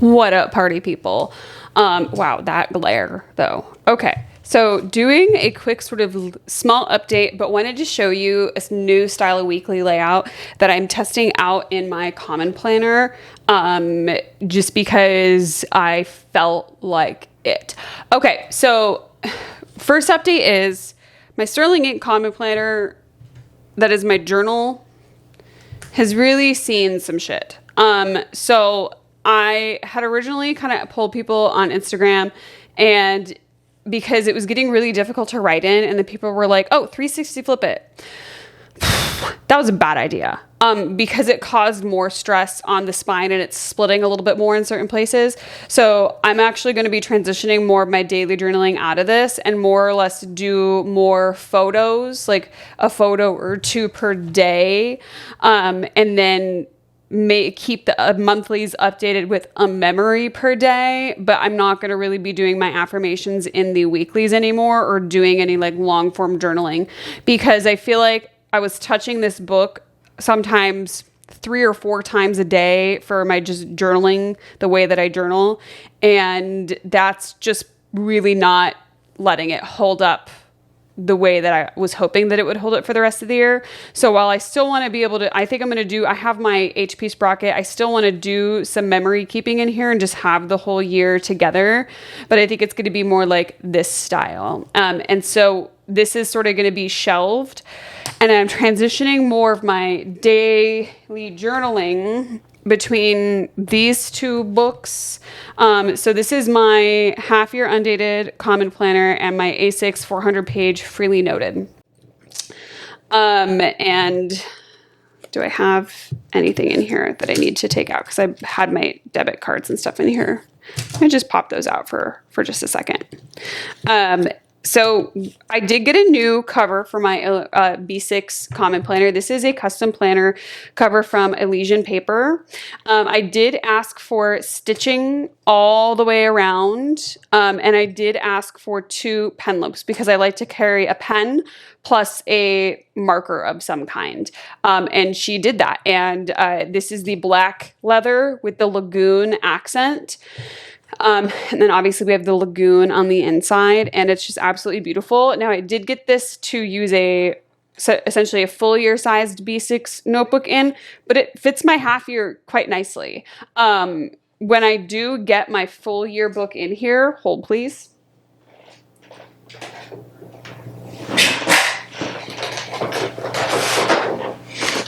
What up, party people? Wow, that glare though. Okay, so doing a quick sort of small update, but wanted to show you a new style of weekly layout that I'm testing out in my common planner, just because I felt like it. Okay, so first update is my Sterling Ink common planner, that is my journal, has really seen some shit. So I had originally kind of pulled people on Instagram, and because it was getting really difficult to write in, and the people were like, oh, 360 flip it. That was a bad idea. Because it caused more stress on the spine and it's splitting a little bit more in certain places. So I'm actually going to be transitioning more of my daily journaling out of this and more or less do more photos, like a photo or two per day. And then keep the monthlies updated with a memory per day, but I'm not going to really be doing my affirmations in the weeklies anymore or doing any like long form journaling, because I feel like I was touching this book sometimes 3 or 4 times a day for my just journaling, the way that I journal. And that's just really not letting it hold up the way that I was hoping that it would hold it for the rest of the year. So while I still want to be able to, I think I'm going to I have my HP sprocket. I still want to do some memory keeping in here and just have the whole year together. But I think it's going to be more like this style. And so this is sort of going to be shelved, and I'm transitioning more of my daily journaling between these two books. So this is my half year undated common planner and my A6 400 page freely noted. And do I have anything in here that I need to take out? Because I had my debit cards and stuff in here. I just pop those out for just a second. So I did get a new cover for my B6 common planner. This is a custom planner cover from Elysian Paper. I did ask for stitching all the way around, and I did ask for 2 pen loops because I like to carry a pen plus a marker of some kind. And she did that. And this is the black leather with the lagoon accent. And then obviously we have the lagoon on the inside, and it's just absolutely beautiful. Now I did get this to use essentially a full year sized B6 notebook in, but it fits my half year quite nicely. When I do get my full year book in here, hold please.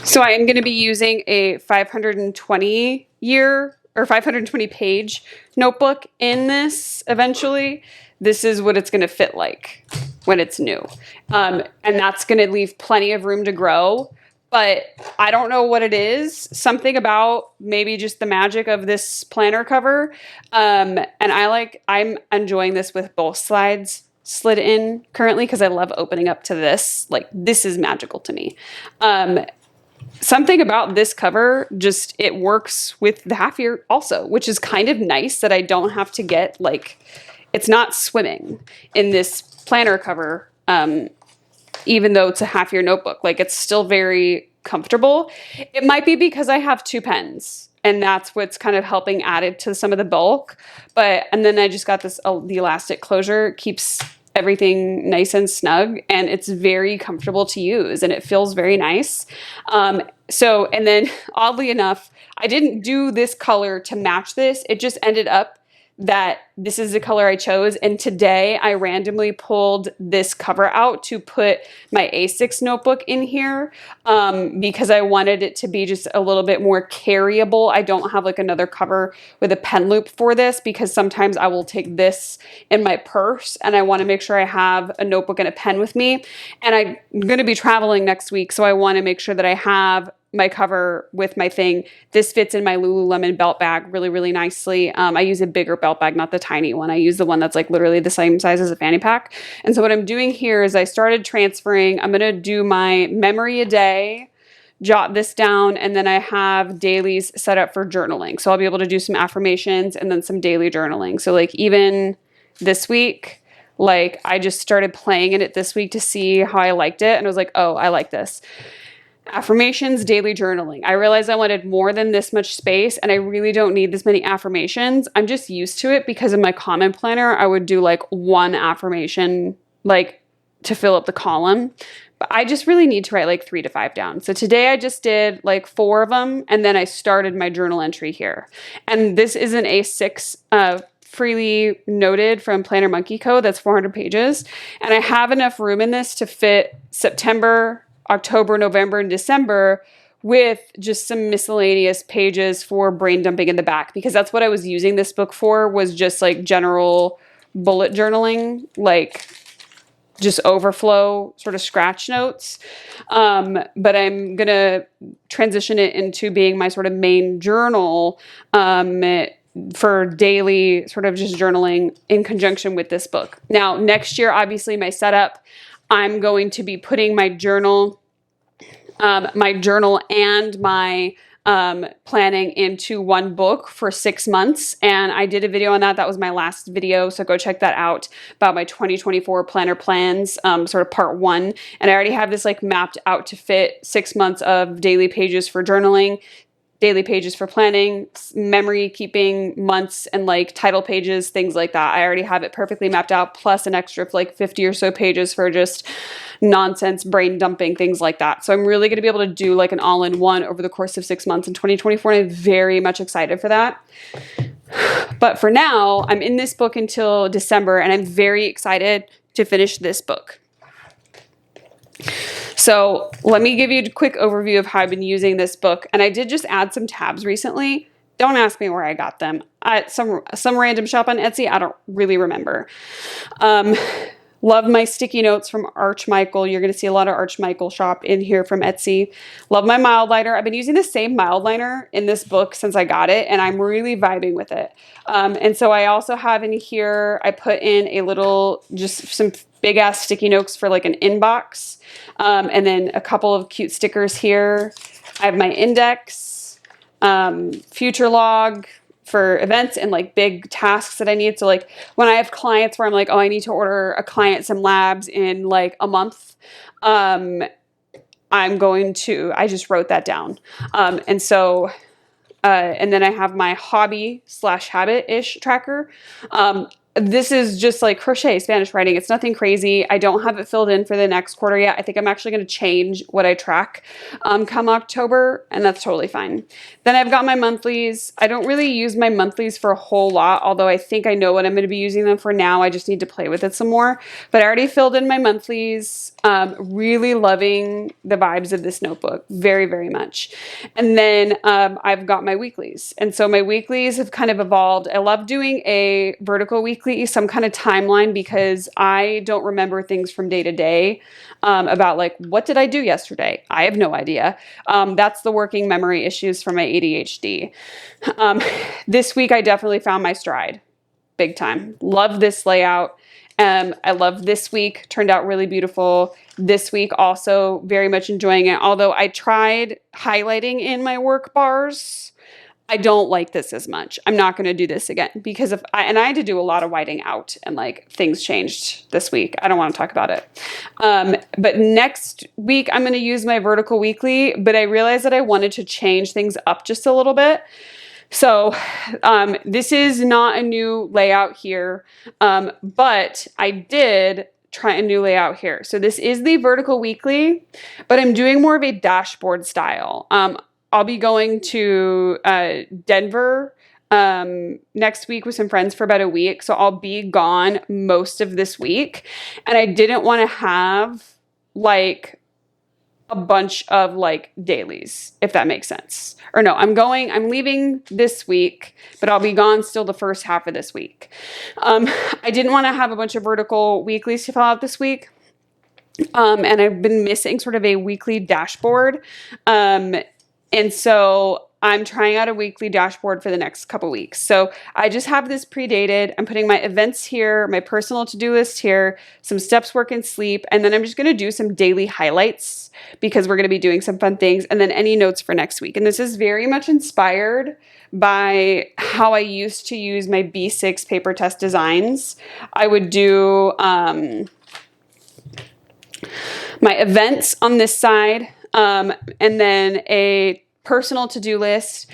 So I am going to be using a 520 year or 520 page notebook in this eventually. This is what it's going to fit like when it's new. And that's going to leave plenty of room to grow. But I don't know what it is. Something about maybe just the magic of this planner cover. And I'm enjoying this with both slides slid in currently because I love opening up to this. Like, this is magical to me. Something about this cover, just it works with the half year also, which is kind of nice that I don't have to get like, it's not swimming in this planner cover, even though it's a half year notebook. Like, it's still very comfortable. It might be because I have 2 pens, and that's what's kind of helping add it to some of the bulk. And then I just got this, the elastic closure keeps everything nice and snug, and it's very comfortable to use, and it feels very nice. And then oddly enough, I didn't do this color to match this. It just ended up that this is the color I chose. And today I randomly pulled this cover out to put my A6 notebook in here, because I wanted it to be just a little bit more carryable. I don't have like another cover with a pen loop for this, because sometimes I will take this in my purse and I want to make sure I have a notebook and a pen with me. And I'm going to be traveling next week, so I want to make sure that I have my cover with my thing. This fits in my Lululemon belt bag really, really nicely. I use a bigger belt bag, not the tiny one. I use the one that's like literally the same size as a fanny pack. And so what I'm doing here is I started transferring. I'm going to do my memory a day, jot this down, and then I have dailies set up for journaling. So I'll be able to do some affirmations and then some daily journaling. So like even this week, like I just started playing in it this week to see how I liked it. And I was like, oh, I like this. Affirmations, daily journaling. I realized I wanted more than this much space, and I really don't need this many affirmations. I'm just used to it because in my comment planner, I would do like one affirmation, like to fill up the column. But I just really need to write like 3 to 5 down. So today I just did like 4 of them, and then I started my journal entry here. And this is an A6 freely noted from Planner Monkey Co. That's 400 pages. And I have enough room in this to fit September, October, November, and December with just some miscellaneous pages for brain dumping in the back, because that's what I was using this book for, was just like general bullet journaling, like just overflow sort of scratch notes. But I'm going to transition it into being my sort of main journal for daily sort of just journaling in conjunction with this book. Now, next year, obviously my setup, I'm going to be putting my journal and my planning into one book for 6 months. And I did a video on that. That was my last video. So go check that out about my 2024 planner plans, sort of part 1. And I already have this like mapped out to fit 6 months of daily pages for journaling, daily pages for planning, memory keeping months, and like title pages, things like that. I already have it perfectly mapped out, plus an extra like 50 or so pages for just nonsense, brain dumping, things like that. So I'm really going to be able to do like an all-in-one over the course of 6 months in 2024. And I'm very much excited for that. But for now, I'm in this book until December, and I'm very excited to finish this book. So let me give you a quick overview of how I've been using this book. And I did just add some tabs recently. Don't ask me where I got them. At some random shop on Etsy. I don't really remember. Love my sticky notes from Arch Michael. You're going to see a lot of Arch Michael shop in here from Etsy. Love my mild liner. I've been using the same mild liner in this book since I got it, and I'm really vibing with it. And so I also have in here, I put in a little, just some big ass sticky notes for like an inbox. And then a couple of cute stickers here. I have my index, future log for events and like big tasks that I need. So like when I have clients where I'm like, oh, I need to order a client some labs in like a month, I just wrote that down. And then I have my hobby/habit-ish tracker. This is just like crochet Spanish writing. It's nothing crazy. I don't have it filled in for the next quarter yet. I think I'm actually going to change what I track come October, and that's totally fine. Then I've got my monthlies. I don't really use my monthlies for a whole lot, although I think I know what I'm going to be using them for now. I just need to play with it some more. But I already filled in my monthlies. Really loving the vibes of this notebook very, very much. And then I've got my weeklies. And so my weeklies have kind of evolved. I love doing a vertical weekly, some kind of timeline, because I don't remember things from day to day about like, what did I do yesterday? I have no idea. That's the working memory issues from my ADHD. This week, I definitely found my stride big time. Love this layout. I love this week. Turned out really beautiful. This week also very much enjoying it. Although I tried highlighting in my work bars, I don't like this as much. I'm not going to do this again because I had to do a lot of whiting out, and like things changed this week. I don't want to talk about it. But next week I'm going to use my vertical weekly, but I realized that I wanted to change things up just a little bit. So this is not a new layout here, but I did try a new layout here. So this is the vertical weekly, but I'm doing more of a dashboard style. I'll be going to Denver next week with some friends for about a week. So I'll be gone most of this week. And I didn't want to have like a bunch of like dailies, if that makes sense. Or no, I'm leaving this week, but I'll be gone still the first half of this week. I didn't want to have a bunch of vertical weeklies to fill out this week. And I've been missing sort of a weekly dashboard. And so I'm trying out a weekly dashboard for the next couple weeks. So I just have this predated. I'm putting my events here, my personal to-do list here, some steps, work, and sleep. And then I'm just going to do some daily highlights because we're going to be doing some fun things, and then any notes for next week. And this is very much inspired by how I used to use my B6 paper test designs. I would do my events on this side. and then a personal to-do list,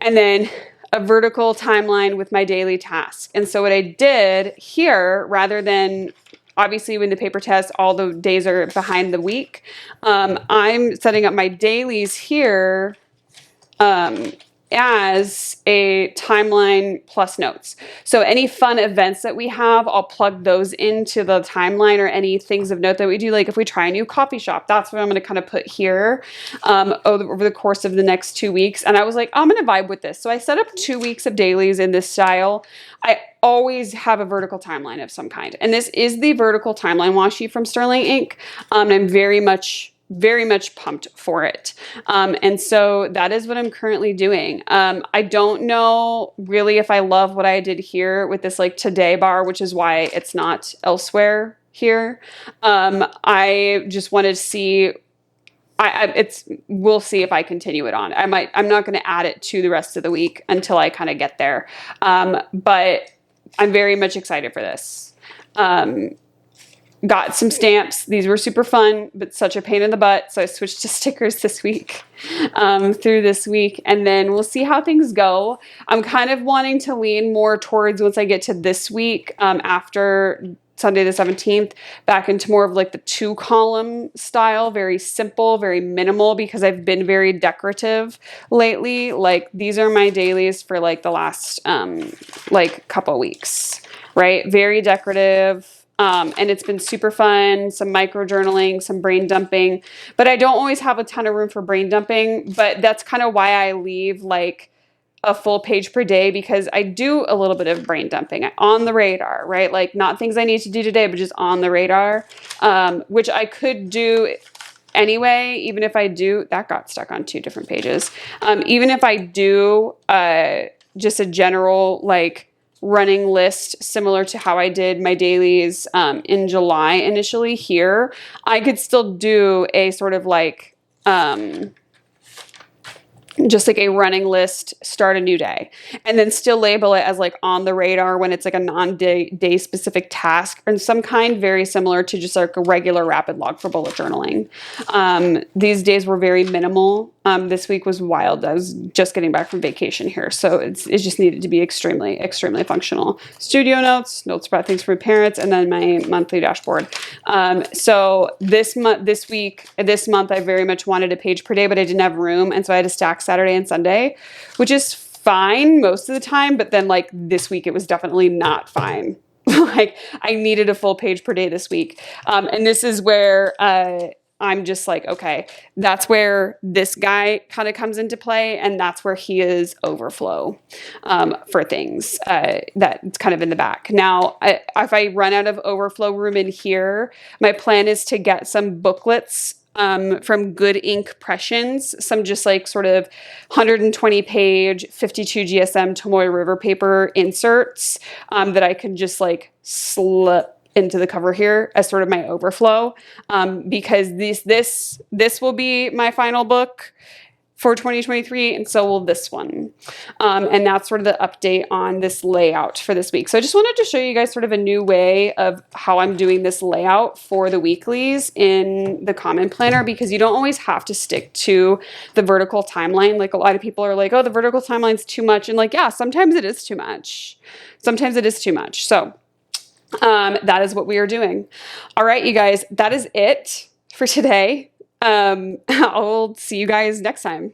and then a vertical timeline with my daily tasks. And so what I did here, rather than obviously when the paper test, all the days are behind the week, I'm setting up my dailies here as a timeline plus notes. So any fun events that we have, I'll plug those into the timeline, or any things of note that we do. Like if we try a new coffee shop, that's what I'm going to kind of put here over the course of the next 2 weeks. And I was like, I'm going to vibe with this. So I set up 2 weeks of dailies in this style. I always have a vertical timeline of some kind. And this is the vertical timeline washi from Sterling Ink. And I'm very much pumped for it. And so that is what I'm currently doing. I don't know really if I love what I did here with this like today bar, which is why it's not elsewhere here. I just wanted to see, we'll see if I continue it on. I'm not going to add it to the rest of the week until I kind of get there. But I'm very much excited for this. Got some stamps. These were super fun, but such a pain in the butt. So I switched to stickers this week, through this week, and then we'll see how things go. I'm kind of wanting to lean more towards, once I get to this week, after Sunday the 17th, back into more of like the 2-column style, very simple, very minimal, because I've been very decorative lately. Like these are my dailies for like the last, like couple weeks, right? Very decorative. And it's been super fun, some micro journaling, some brain dumping, but I don't always have a ton of room for brain dumping, but that's kind of why I leave like a full page per day, because I do a little bit of brain dumping on the radar, right? Like not things I need to do today, but just on the radar, which I could do anyway, even if I do, that got stuck on 2 different pages. Even if I do, just a general, like, running list similar to how I did my dailies in July initially here, I could still do a sort of like just like a running list, start a new day, and then still label it as like on the radar when it's like a non-day specific task or some kind, very similar to just like a regular rapid log for bullet journaling. These days were very minimal. This week was wild. I was just getting back from vacation here, so it just needed to be extremely, extremely functional. Studio notes about things for my parents, and then my monthly dashboard. So this month, I very much wanted a page per day, but I didn't have room, and so I had to stack Saturday and Sunday, which is fine most of the time, but then like this week, it was definitely not fine. Like I needed a full page per day this week, and this is where I'm just like, okay, that's where this guy kind of comes into play, and that's where he is overflow for things that's kind of in the back. Now, if I run out of overflow room in here, my plan is to get some booklets from Good Ink Pressions, some just like sort of 120 page, 52 GSM Tomoe River paper inserts that I can just like slip into the cover here as sort of my overflow, because this will be my final book for 2023, and so will this one. And that's sort of the update on this layout for this week. So I just wanted to show you guys sort of a new way of how I'm doing this layout for the weeklies in the Common Planner, because you don't always have to stick to the vertical timeline. Like a lot of people are like, oh, the vertical timeline's too much. And like, yeah, sometimes it is too much. Sometimes it is too much. So that is what we are doing. All right, you guys, that is it for today. I'll see you guys next time.